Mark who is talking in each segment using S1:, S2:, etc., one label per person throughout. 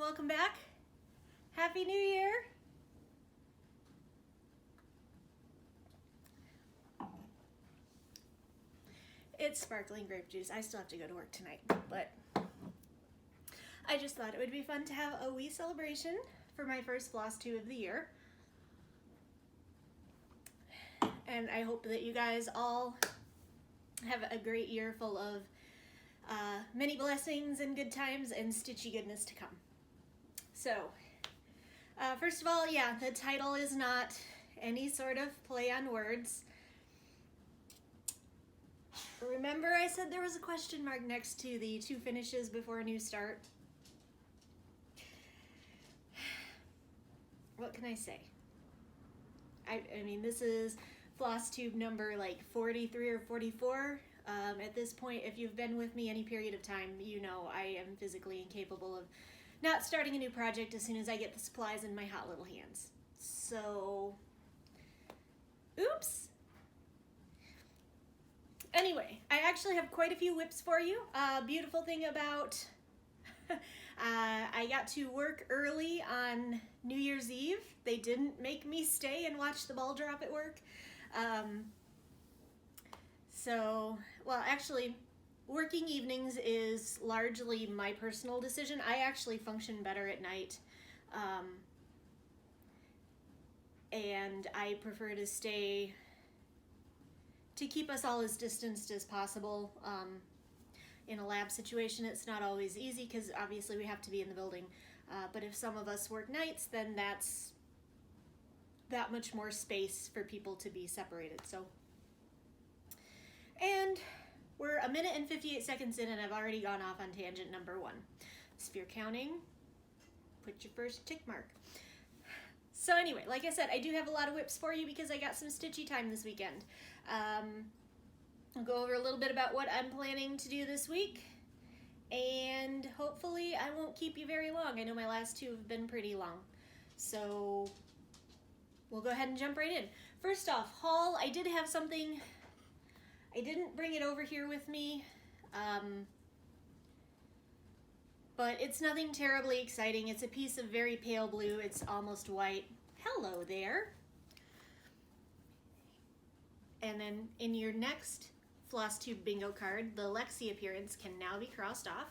S1: welcome back. Happy New Year. It's sparkling grape juice. I still have to go to work tonight, but I just thought it would be fun to have a wee celebration for my first Flosstube of the year. And I hope that you guys all have a great year full of many blessings and good times and stitchy goodness to come. So, first of all, yeah, the title is not any sort of play on words. Remember I said there was a question mark next to the 2 finishes before a new start? What can I say? I mean, this is Flosstube number like 43 or 44. At this point, if you've been with me any period of time, you know I am physically incapable of not starting a new project as soon as I get the supplies in my hot little hands. So, oops. Anyway, I actually have quite a few whips for you. Beautiful thing about I got to work early on New Year's Eve. They didn't make me stay and watch the ball drop at work. Well, actually, working evenings is largely my personal decision. I actually function better at night. And I prefer to stay to keep us all as distanced as possible. In a lab situation, it's not always easy because obviously we have to be in the building. But if some of us work nights, then that's that much more space for people to be separated. So, and we're a minute and 58 seconds in and I've already gone off on tangent number 1. Sphere counting, put your first tick mark. So anyway, like I said, I do have a lot of whips for you because I got some stitchy time this weekend. I'll go over a little bit about what I'm planning to do this week, and hopefully I won't keep you very long. I know my last 2 have been pretty long, so we'll go ahead and jump right in. First off, haul. I did have something. I didn't bring it over here with me, but it's nothing terribly exciting. It's a piece of very pale blue. It's almost white. Hello there. And then in your next Flosstube bingo card, the Lexi appearance can now be crossed off.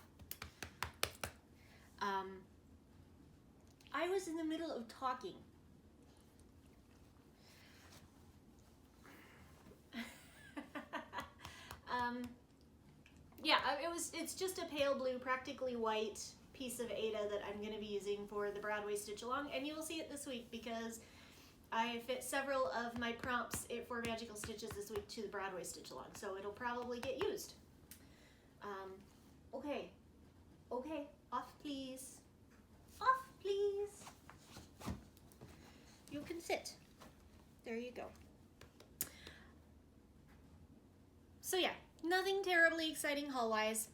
S1: I was in the middle of talking. Yeah, it's just a pale blue, practically white piece of Ada that I'm going to be using for the Broadway stitch along, and you will see it this week because I fit several of my prompts for magical stitches this week to the Broadway stitch along, so it'll probably get used. Okay, off please, off please. You can sit. There you go. So yeah, nothing terribly exciting haul-wise.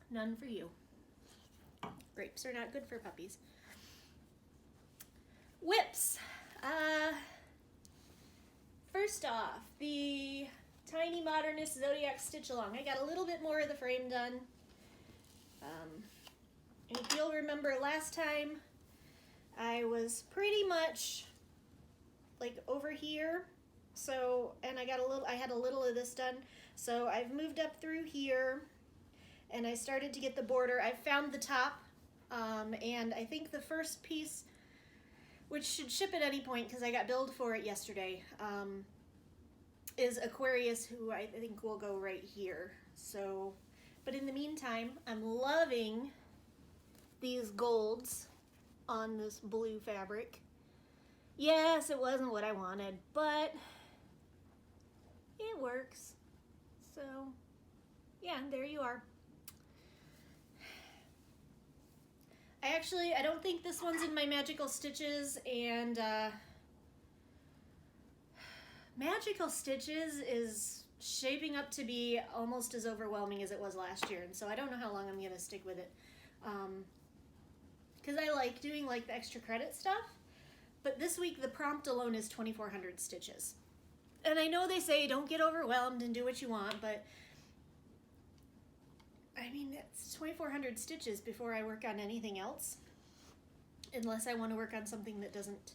S1: None for you. Grapes are not good for puppies. Whips. First off, the Tiny Modernist Zodiac Stitch Along. I got a little bit more of the frame done. And if you'll remember last time, I was pretty much like over here. So, and I had a little of this done. So I've moved up through here and I started to get the border. I found the top, and I think the first piece, which should ship at any point because I got billed for it yesterday, is Aquarius, who I think will go right here. So, but in the meantime, I'm loving these golds on this blue fabric. Yes, it wasn't what I wanted, but it works. So, yeah, there you are. I don't think this one's in my magical stitches, and magical stitches is shaping up to be almost as overwhelming as it was last year, and so I don't know how long I'm gonna stick with it, because I like doing like the extra credit stuff, but this week the prompt alone is 2,400 stitches, and I know they say don't get overwhelmed and do what you want, but I mean, it's 2,400 stitches before I work on anything else. Unless I want to work on something that doesn't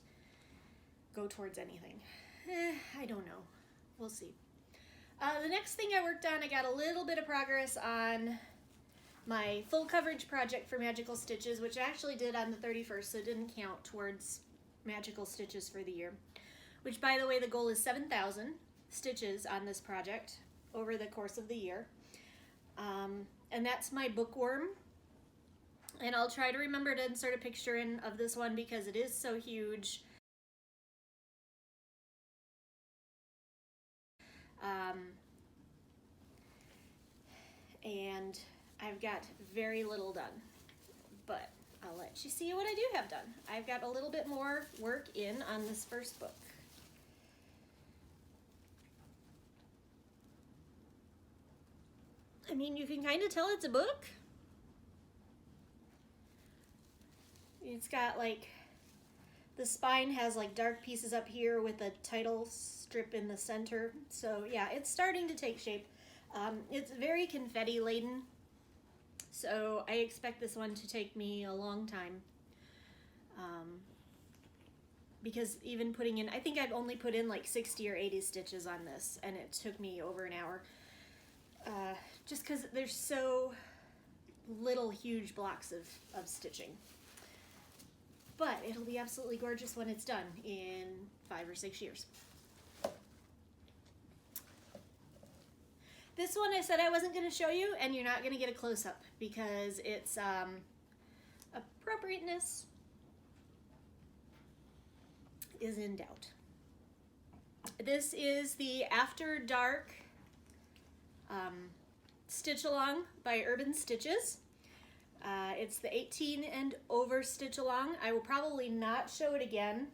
S1: go towards anything. I don't know. We'll see. The next thing I worked on, I got a little bit of progress on my full coverage project for Magical Stitches, which I actually did on the 31st, so it didn't count towards Magical Stitches for the year. Which, by the way, the goal is 7,000 stitches on this project over the course of the year. And that's my bookworm. And I'll try to remember to insert a picture in of this one because it is so huge. And I've got very little done, but I'll let you see what I do have done. I've got a little bit more work in on this first book. I mean, you can kind of tell it's a book. It's got like, the spine has like dark pieces up here with a title strip in the center. So yeah, it's starting to take shape. It's very confetti laden, so I expect this one to take me a long time. Because even putting in, I think I've only put in like 60 or 80 stitches on this, and it took me over an hour. Just because there's so little huge blocks of stitching. But it'll be absolutely gorgeous when it's done in 5 or 6 years. This one I said I wasn't going to show you, and you're not going to get a close-up because it's appropriateness is in doubt. This is the After Dark Stitch Along by Urban Stitches. It's the 18 and over stitch along. I will probably not show it again.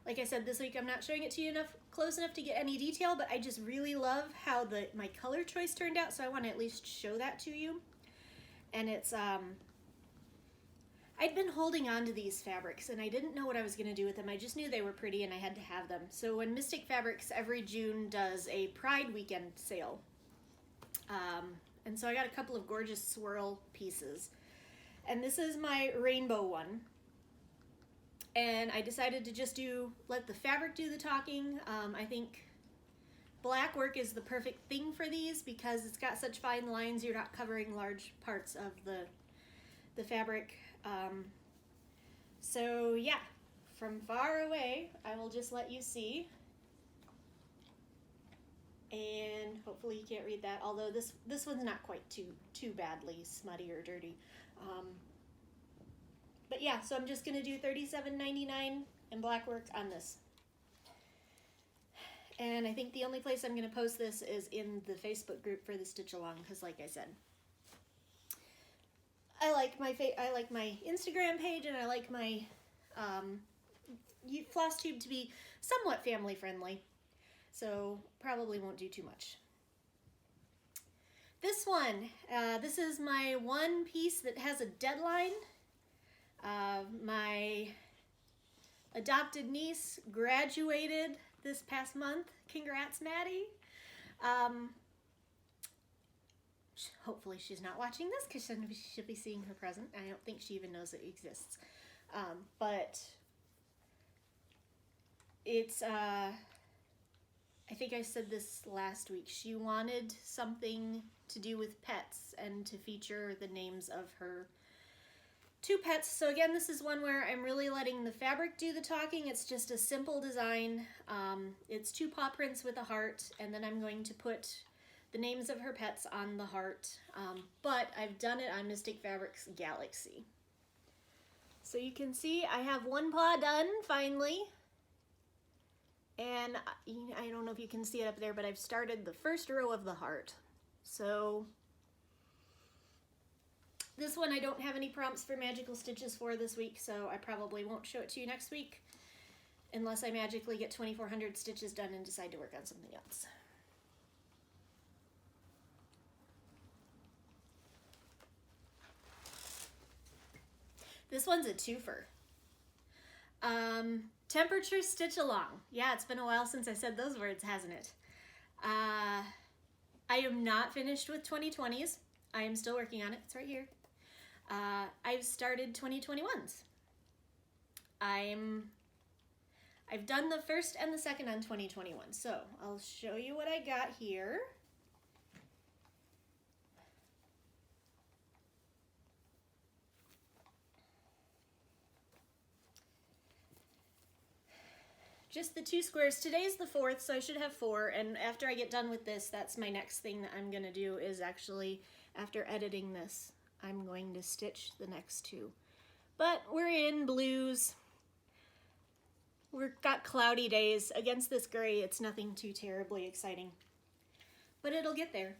S1: Like I said, this week I'm not showing it to you close enough to get any detail, but I just really love how my color choice turned out, so I want to at least show that to you. And it's, I'd been holding on to these fabrics, and I didn't know what I was going to do with them. I just knew they were pretty, and I had to have them. So when Mystic Fabrics every June does a Pride Weekend sale, and so I got a couple of gorgeous swirl pieces. And this is my rainbow one. And I decided to just let the fabric do the talking. I think black work is the perfect thing for these because it's got such fine lines. You're not covering large parts of the fabric. So yeah, from far away, I will just let you see. And hopefully you can't read that, although this one's not quite too badly smutty or dirty. But yeah, so I'm just going to do $37.99 in black work on this. And I think the only place I'm going to post this is in the Facebook group for the Stitch Along, because like I said, I like my Instagram page and I like my Flosstube to be somewhat family friendly. So probably won't do too much. This one, this is my one piece that has a deadline. My adopted niece graduated this past month. Congrats, Maddie. Hopefully she's not watching this because she'll be seeing her present. I don't think she even knows it exists. But it's, I think I said this last week. She wanted something to do with pets and to feature the names of her 2 pets. So again, this is one where I'm really letting the fabric do the talking. It's just a simple design. It's 2 paw prints with a heart, and then I'm going to put the names of her pets on the heart. But I've done it on Mystic Fabrics Galaxy. So you can see I have 1 paw done finally. And I don't know if you can see it up there, but I've started the first row of the heart. So this one I don't have any prompts for magical stitches for this week, so I probably won't show it to you next week unless I magically get 2,400 stitches done and decide to work on something else. This one's a twofer. Temperature stitch along. Yeah, it's been a while since I said those words, hasn't it? I am not finished with 2020s. I am still working on it. It's right here. I've started 2021s. I've done the first and the second on 2021. So I'll show you what I got here. Just the 2 squares. Today's the 4th, so I should have 4, and after I get done with this, that's my next thing that I'm gonna do, is actually, after editing this, I'm going to stitch the next 2. But we're in blues. We've got cloudy days. Against this gray, it's nothing too terribly exciting, but it'll get there.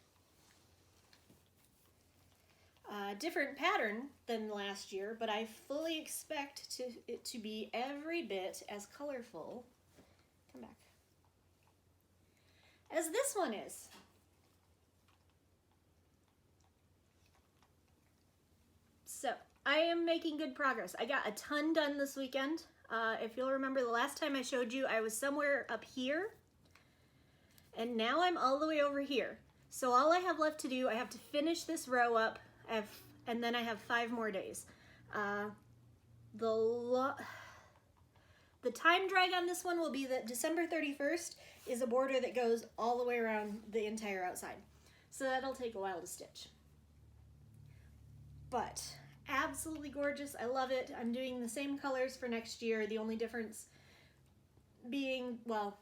S1: Different pattern than last year, but I fully expect it to be every bit as colorful, come back, as this one is. So I am making good progress. I got a ton done this weekend. If you'll remember, the last time I showed you, I was somewhere up here, and now I'm all the way over here. So all I have left to do, I have to finish this row up, and then I have 5 more days. The time drag on this one will be that December 31st is a border that goes all the way around the entire outside. So that'll take a while to stitch. But absolutely gorgeous. I love it. I'm doing the same colors for next year. The only difference being, well,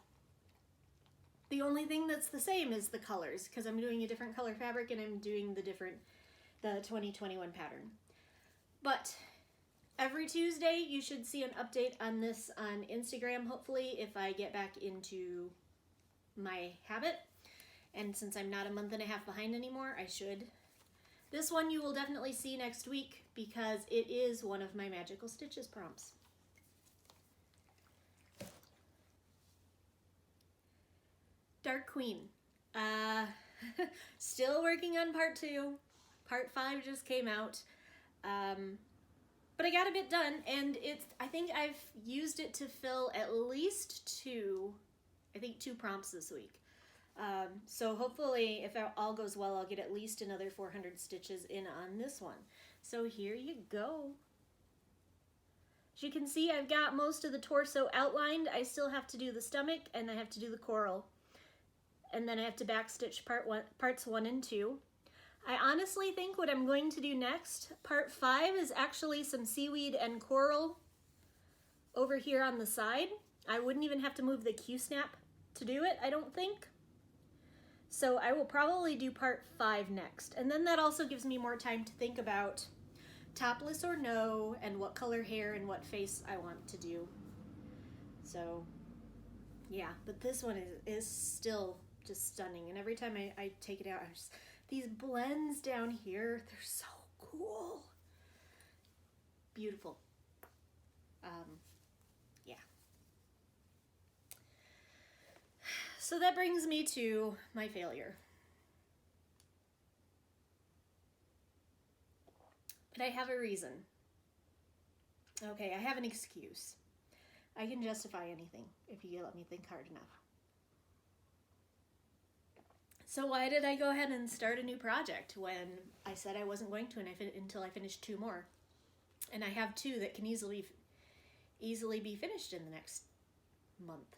S1: the only thing that's the same is the colors, because I'm doing a different color fabric and I'm doing the 2021 pattern. But every Tuesday you should see an update on this on Instagram, hopefully, if I get back into my habit. And since I'm not a month and a half behind anymore, I should. This one you will definitely see next week because it is one of my magical stitches prompts. Dark Queen. Still working on part 2. Part 5 just came out. But I got a bit done, and I think I've used it to fill at least 2 prompts this week. So hopefully, if all goes well, I'll get at least another 400 stitches in on this one. So here you go. As you can see, I've got most of the torso outlined. I still have to do the stomach, and I have to do the coral. And then I have to backstitch parts 1 and 2. I honestly think what I'm going to do next, part 5, is actually some seaweed and coral over here on the side. I wouldn't even have to move the Q-snap to do it, I don't think. So I will probably do part 5 next. And then that also gives me more time to think about topless or no, and what color hair and what face I want to do. So yeah, but this one is still just stunning. And every time I take it out, these blends down here, they're so cool. Beautiful. Yeah. So that brings me to my failure. But I have a reason. Okay, I have an excuse. I can justify anything if you let me think hard enough. So why did I go ahead and start a new project when I said I wasn't going to until I finished 2 more? And I have 2 that can easily be finished in the next month.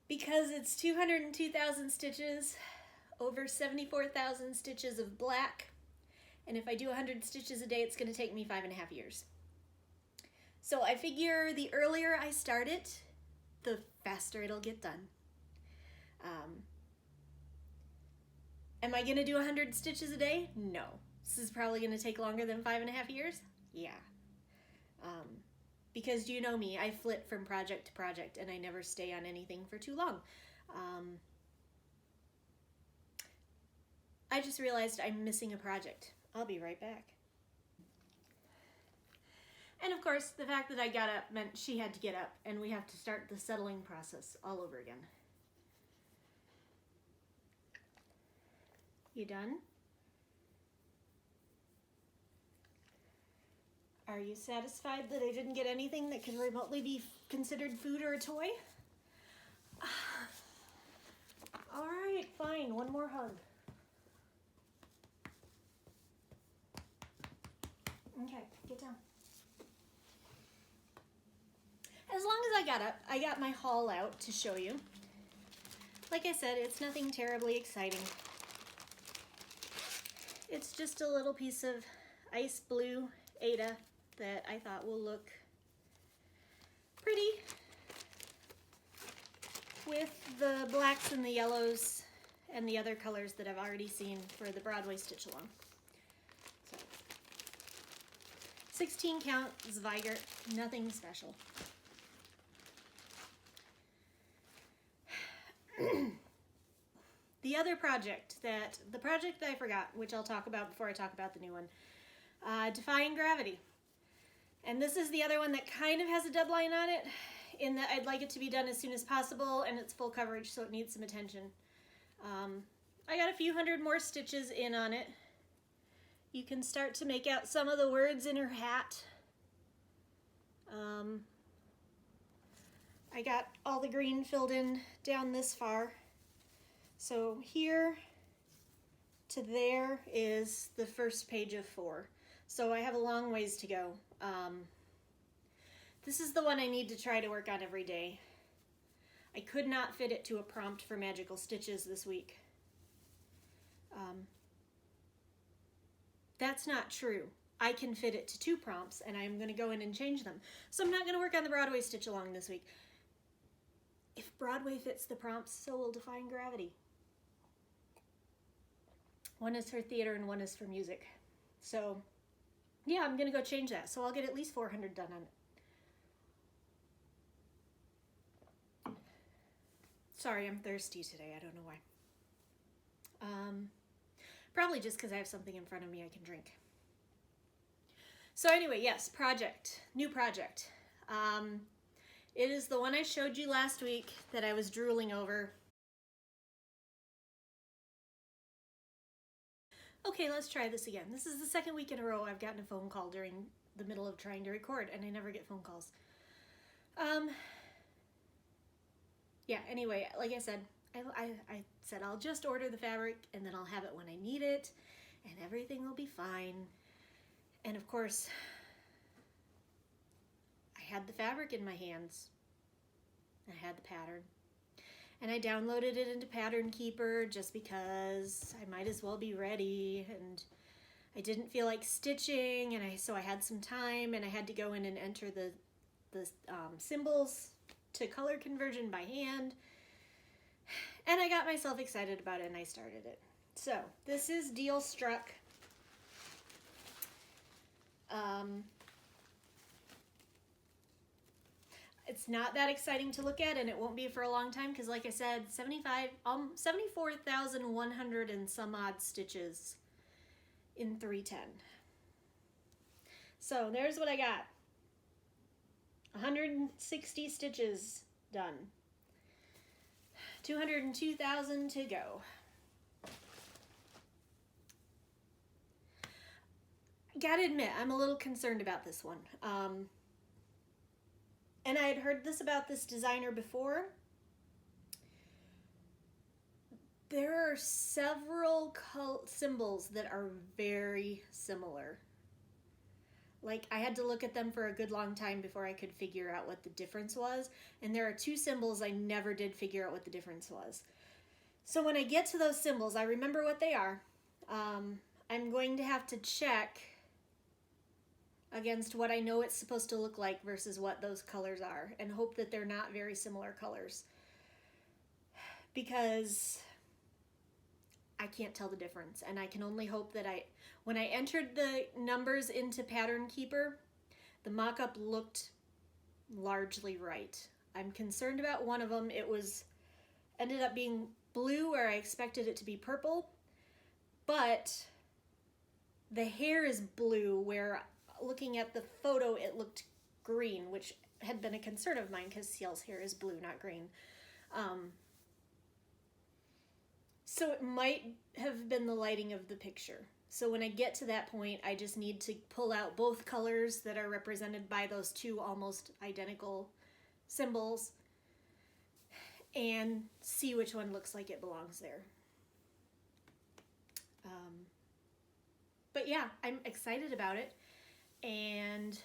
S1: Because it's 202,000 stitches, over 74,000 stitches of black, and if I do 100 stitches a day, it's going to take me 5.5 years. So I figure the earlier I start it, the faster it'll get done. Am I going to do 100 stitches a day? No. This is probably going to take longer than 5.5 years? Yeah. Because you know me, I flit from project to project and I never stay on anything for too long. I just realized I'm missing a project. I'll be right back. And of course, the fact that I got up meant she had to get up, and we have to start the settling process all over again. You done? Are you satisfied that I didn't get anything that could remotely be considered food or a toy? All right, fine, one more hug. Okay, get down. As long as I got up, I got my haul out to show you. Like I said, it's nothing terribly exciting. It's just a little piece of ice blue Ada that I thought will look pretty with the blacks and the yellows and the other colors that I've already seen for the Broadway stitch along. So, 16 count Zweigert, nothing special. The project that I forgot, which I'll talk about before I talk about the new one, Defying Gravity. And this is the other one that kind of has a deadline on it, in that I'd like it to be done as soon as possible, and it's full coverage, so it needs some attention. I got a few hundred more stitches in on it. You can start to make out some of the words in her hat. I got all the green filled in down this far. So here to there is the first page of 4. So I have a long ways to go. This is the one I need to try to work on every day. I could not fit it to a prompt for magical stitches this week. That's not true. I can fit it to 2 prompts, and I'm going to go in and change them. So I'm not going to work on the Broadway stitch along this week. If Broadway fits the prompts, so will Defying Gravity. One is for theater and one is for music. So yeah, I'm going to go change that. So I'll get at least 400 done on it. Sorry, I'm thirsty today. I don't know why. Probably just because I have something in front of me I can drink. So anyway, yes, new project. It is the one I showed you last week that I was drooling over. Okay, let's try this again. This is the second week in a row I've gotten a phone call during the middle of trying to record, and I never get phone calls. Yeah, anyway, like I said, I said I'll just order the fabric and then I'll have it when I need it and everything will be fine. And of course, I had the fabric in my hands. I had the pattern. And I downloaded it into Pattern Keeper just because I might as well be ready, and I didn't feel like stitching, and so I had some time, and I had to go in and enter the symbols to color conversion by hand. And I got myself excited about it and I started it. So this is Deal Struck. It's not that exciting to look at, and it won't be for a long time because, like I said, 74,100 and some odd stitches in 310. So there's what I got. 160 stitches done. 202,000 to go. Gotta admit, I'm a little concerned about this one. And I had heard this about this designer before. There are several symbols that are very similar. Like, I had to look at them for a good long time before I could figure out what the difference was. And there are 2 symbols I never did figure out what the difference was. So when I get to those symbols, I remember what they are. I'm going to have to check against what I know it's supposed to look like versus what those colors are, and hope that they're not very similar colors. Because I can't tell the difference, and I can only hope that when I entered the numbers into Pattern Keeper, the mock-up looked largely right. I'm concerned about one of them. It ended up being blue where I expected it to be purple, but the hair is blue where, looking at the photo, it looked green, which had been a concern of mine because Ciel's hair is blue, not green. So it might have been the lighting of the picture. So when I get to that point, I just need to pull out both colors that are represented by those 2 almost identical symbols and see which one looks like it belongs there. But yeah, I'm excited about it, and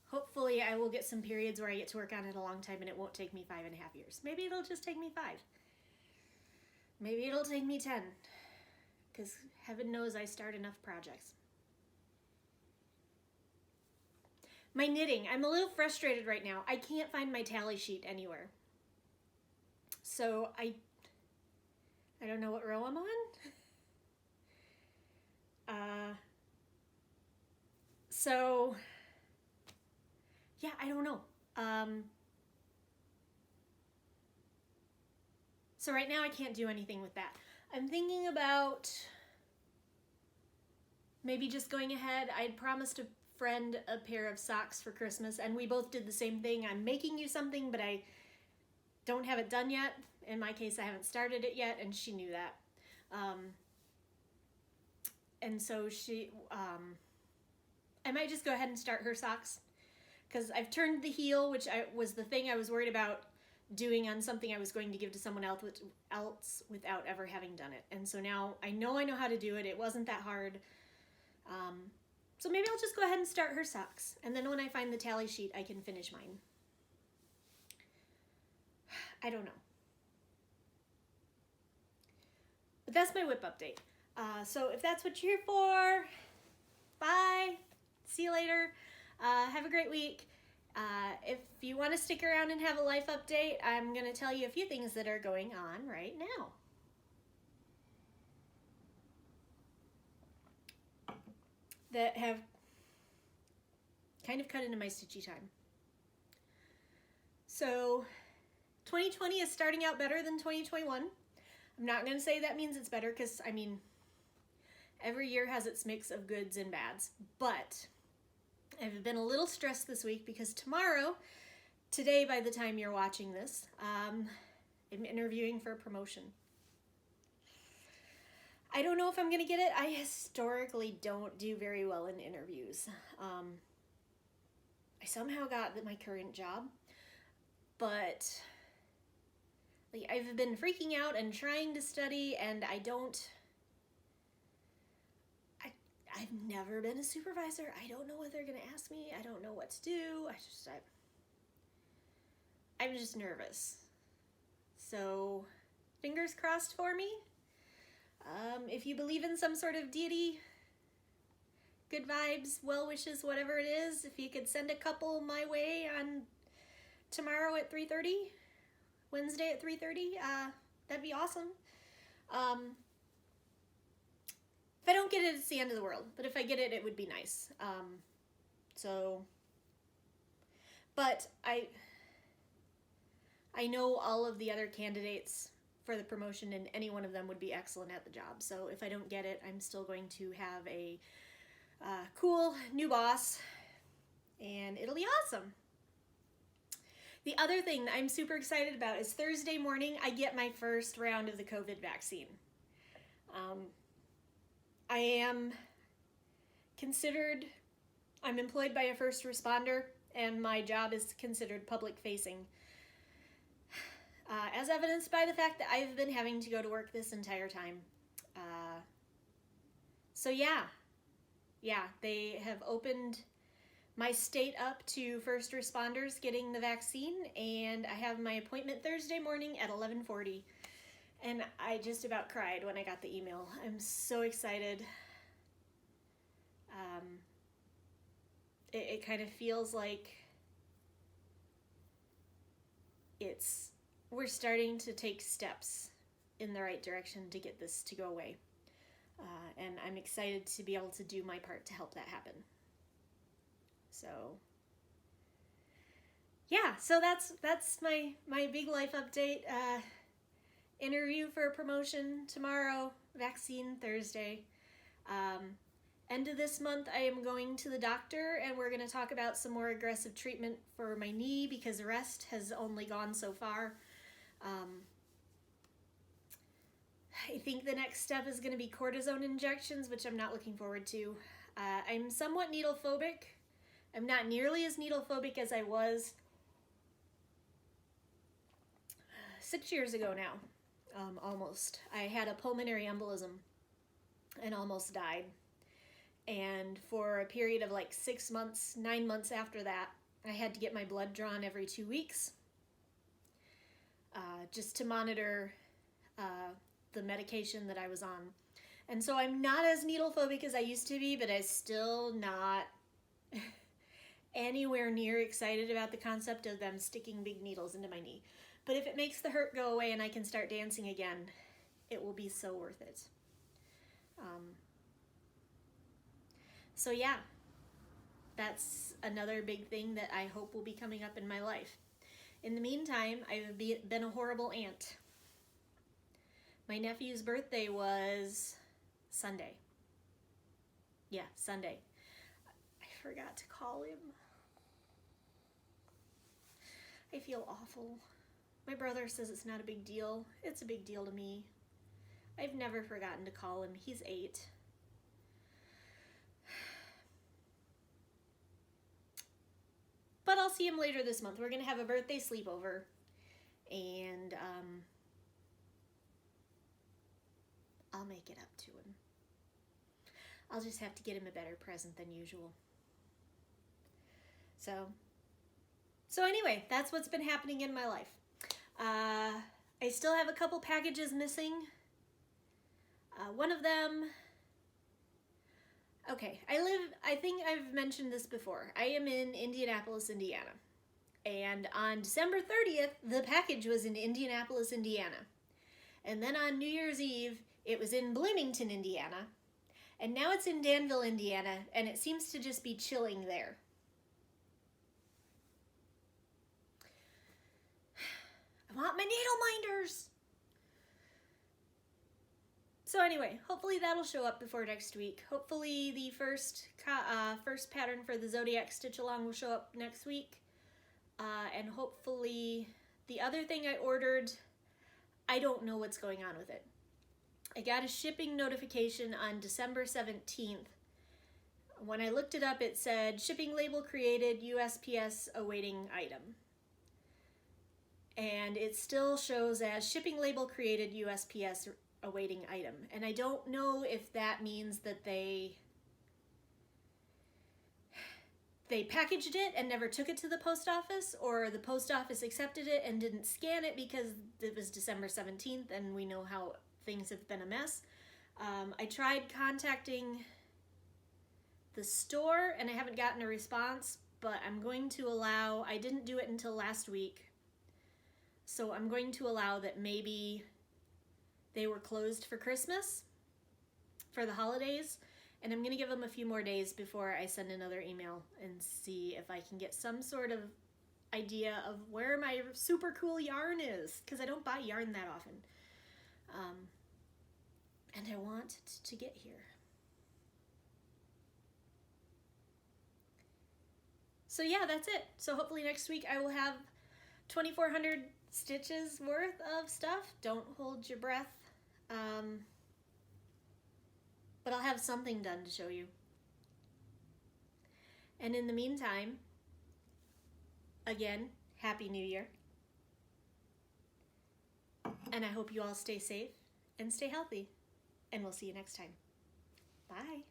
S1: hopefully I will get some periods where I get to work on it a long time and it won't take me 5.5 years. Maybe it'll just take me 5. Maybe it'll take me 10, because heaven knows I start enough projects. My knitting, I'm a little frustrated right now. I can't find my tally sheet anywhere. So I don't know what row I'm on. So yeah, I don't know. So right now I can't do anything with that. I'm thinking about maybe just going ahead. I'd promised a friend a pair of socks for Christmas, and we both did the same thing. I'm making you something, but I don't have it done yet. In my case, I haven't started it yet, and she knew that. And so I might just go ahead and start her socks, because I've turned the heel, which was the thing I was worried about doing on something I was going to give to someone else without ever having done it. And so now I know how to do it. It wasn't that hard. So maybe I'll just go ahead and start her socks. And then when I find the tally sheet, I can finish mine. I don't know. But that's my whip update. So if that's what you're here for, bye. See you later. Have a great week. If you want to stick around and have a life update, I'm going to tell you a few things that are going on right now. That have kind of cut into my stitchy time. So 2020 is starting out better than 2021. I'm not going to say that means it's better, because I mean, every year has its mix of goods and bads, but I've been a little stressed this week because today by the time you're watching this, I'm interviewing for a promotion. I don't know if I'm going to get it. I historically don't do very well in interviews. I somehow got my current job, but like, I've been freaking out and trying to study, and I've never been a supervisor. I don't know what they're going to ask me. I don't know what to do. I'm just nervous. So fingers crossed for me. If you believe in some sort of deity, good vibes, well wishes, whatever it is, if you could send a couple my way on tomorrow at 3:30, Wednesday at 3:30, that'd be awesome. If I don't get it, it's the end of the world. But if I get it, it would be nice. But I know all of the other candidates for the promotion, and any one of them would be excellent at the job. So if I don't get it, I'm still going to have a cool new boss, and it'll be awesome. The other thing that I'm super excited about is Thursday morning, I get my first round of the COVID vaccine. I'm employed by a first responder, and my job is considered public facing. As evidenced by the fact that I've been having to go to work this entire time. So yeah, they have opened my state up to first responders getting the vaccine, and I have my appointment Thursday morning at 11:40. And I just about cried when I got the email. I'm so excited. It kind of feels like we're starting to take steps in the right direction to get this to go away. And I'm excited to be able to do my part to help that happen. So yeah, so that's my big life update. Interview for a promotion tomorrow, vaccine Thursday. End of this month, I am going to the doctor, and we're going to talk about some more aggressive treatment for my knee, because the rest has only gone so far. I think the next step is going to be cortisone injections, which I'm not looking forward to. I'm somewhat needle phobic. I'm not nearly as needle phobic as I was 6 years ago now, almost. I had a pulmonary embolism and almost died. And for a period of like 6 months, 9 months after that, I had to get my blood drawn every 2 weeks just to monitor the medication that I was on. And so I'm not as needle phobic as I used to be, but I'm still not anywhere near excited about the concept of them sticking big needles into my knee. But if it makes the hurt go away and I can start dancing again, it will be so worth it. So yeah, that's another big thing that I hope will be coming up in my life. In the meantime, I've been a horrible aunt. My nephew's birthday was Sunday. Yeah, Sunday. I forgot to call him. I feel awful. My brother says it's not a big deal. It's a big deal to me. I've never forgotten to call him. He's 8. But I'll see him later this month. We're going to have a birthday sleepover. And I'll make it up to him. I'll just have to get him a better present than usual. So anyway, that's what's been happening in my life. I still have a couple packages missing. One of them... Okay, I think I've mentioned this before. I am in Indianapolis, Indiana. And on December 30th, the package was in Indianapolis, Indiana. And then on New Year's Eve, it was in Bloomington, Indiana. And now it's in Danville, Indiana, and it seems to just be chilling there. I want my needle minders! So anyway, hopefully that'll show up before next week. Hopefully the first pattern for the Zodiac Stitch Along will show up next week. And hopefully the other thing I ordered, I don't know what's going on with it. I got a shipping notification on December 17th. When I looked it up, it said shipping label created, USPS awaiting item. And it still shows as shipping label created, USPS awaiting item. And I don't know if that means that they packaged it and never took it to the post office, or the post office accepted it and didn't scan it because it was December 17th and we know how things have been a mess. I tried contacting the store and I haven't gotten a response, but I'm going to allow, I didn't do it until last week, so I'm going to allow that maybe they were closed for Christmas, for the holidays, and I'm going to give them a few more days before I send another email and see if I can get some sort of idea of where my super cool yarn is, because I don't buy yarn that often. And I want it to get here. So yeah, that's it. So hopefully next week I will have 2,400 stitches worth of stuff. Don't hold your breath. But I'll have something done to show you. And in the meantime, again, Happy New Year. And I hope you all stay safe and stay healthy. And we'll see you next time. Bye.